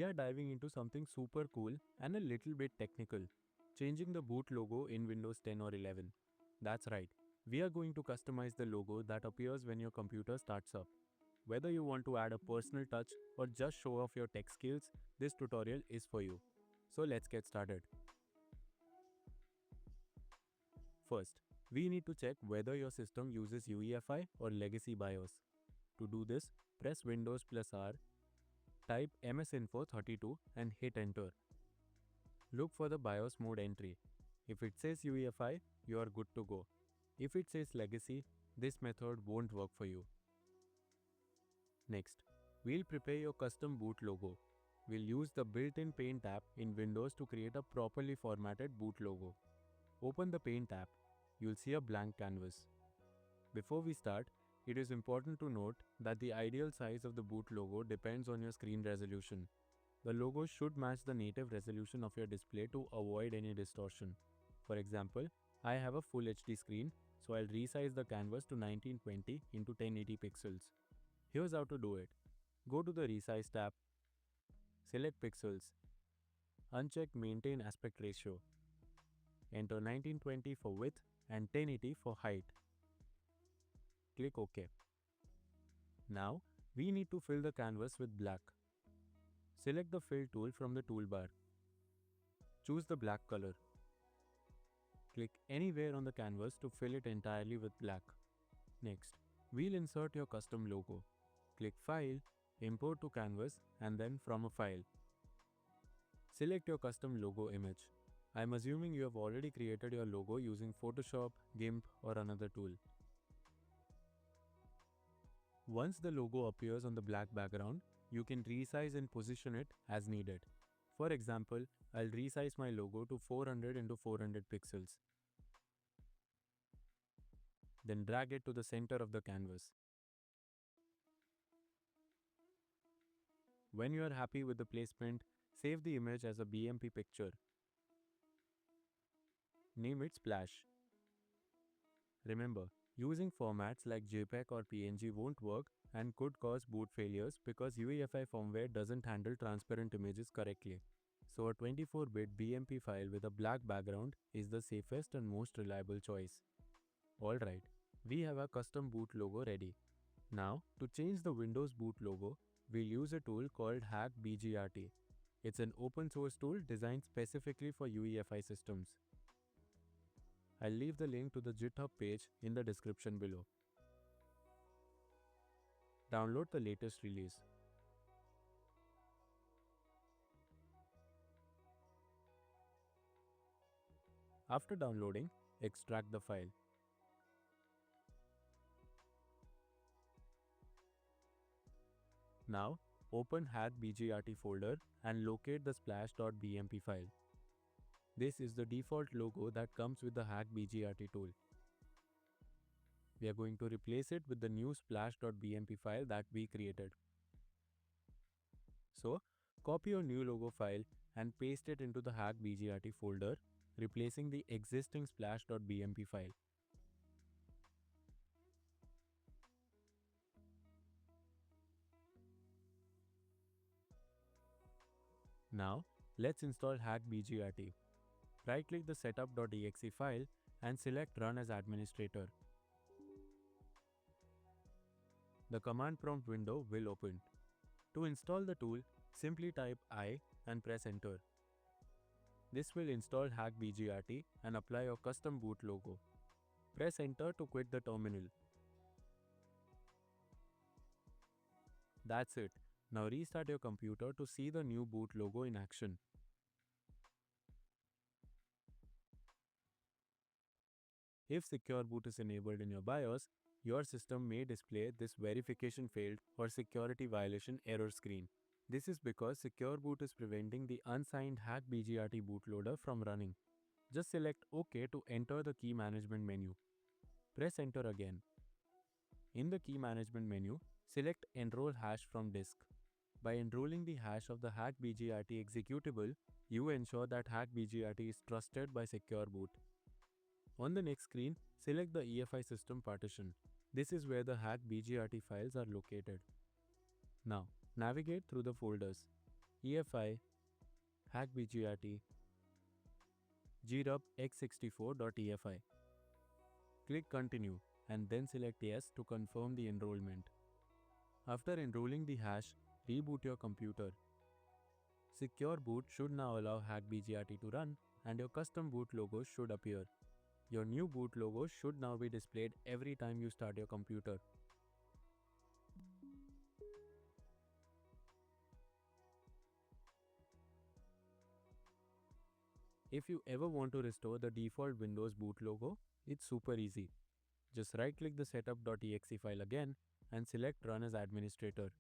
We are diving into something super cool and a little bit technical, changing the boot logo in Windows 10 or 11. That's right, we are going to customize the logo that appears when your computer starts up. Whether you want to add a personal touch or just show off your tech skills, this tutorial is for you. So let's get started. First, we need to check whether your system uses UEFI or legacy BIOS. To do this, press Windows plus R, type msinfo32 and hit enter. Look for the BIOS mode entry. If it says UEFI, you are good to go. If it says legacy, this method won't work for you. Next, we'll prepare your custom boot logo. We'll use the built-in Paint app in Windows to create a properly formatted boot logo. Open the Paint app. You'll see a blank canvas. Before we start, it is important to note that the ideal size of the boot logo depends on your screen resolution. The logo should match the native resolution of your display to avoid any distortion. For example, I have a full HD screen, so I'll resize the canvas to 1920 into 1080 pixels. Here's how to do it. Go to the Resize tab, select Pixels, uncheck Maintain Aspect Ratio. Enter 1920 for width and 1080 for height. Click OK. Now, we need to fill the canvas with black. Select the Fill tool from the toolbar. Choose the black color. Click anywhere on the canvas to fill it entirely with black. Next, we'll insert your custom logo. Click File, Import to Canvas and then From a File. Select your custom logo image. I'm assuming you have already created your logo using Photoshop, GIMP or another tool. Once the logo appears on the black background, you can resize and position it as needed. For example, I'll resize my logo to 400 into 400 pixels. Then drag it to the center of the canvas. When you are happy with the placement, save the image as a BMP picture. Name it Splash. Remember, using formats like JPEG or PNG won't work and could cause boot failures because UEFI firmware doesn't handle transparent images correctly. So a 24-bit BMP file with a black background is the safest and most reliable choice. Alright, we have a custom boot logo ready. Now, to change the Windows boot logo, we'll use a tool called HackBGRT. It's an open source tool designed specifically for UEFI systems. I'll leave the link to the GitHub page in the description below. Download the latest release. After downloading, extract the file. Now, open HackBGRT folder and locate the splash.bmp file. This is the default logo that comes with the HackBGRT tool. We are going to replace it with the new splash.bmp file that we created. So, copy your new logo file and paste it into the HackBGRT folder, replacing the existing splash.bmp file. Now, let's install HackBGRT. Right-click the setup.exe file and select Run as Administrator. The command prompt window will open. To install the tool, simply type I and press enter. This will install HackBGRT and apply your custom boot logo. Press enter to quit the terminal. That's it. Now restart your computer to see the new boot logo in action. If Secure Boot is enabled in your BIOS, your system may display this verification failed or security violation error screen. This is because Secure Boot is preventing the unsigned HackBGRT bootloader from running. Just select OK to enter the key management menu. Press enter again. In the key management menu, select Enroll Hash from Disk. By enrolling the hash of the HackBGRT executable, you ensure that HackBGRT is trusted by Secure Boot. On the next screen, select the EFI system partition. This is where the HackBGRT files are located. Now, navigate through the folders. EFI, hackbgrt, grub x64.efi. Click Continue and then select Yes to confirm the enrollment. After enrolling the hash, reboot your computer. Secure Boot should now allow hackbgrt to run and your custom boot logo should appear. Your new boot logo should now be displayed every time you start your computer. If you ever want to restore the default Windows boot logo, it's super easy. Just right-click the setup.exe file again and select Run as Administrator.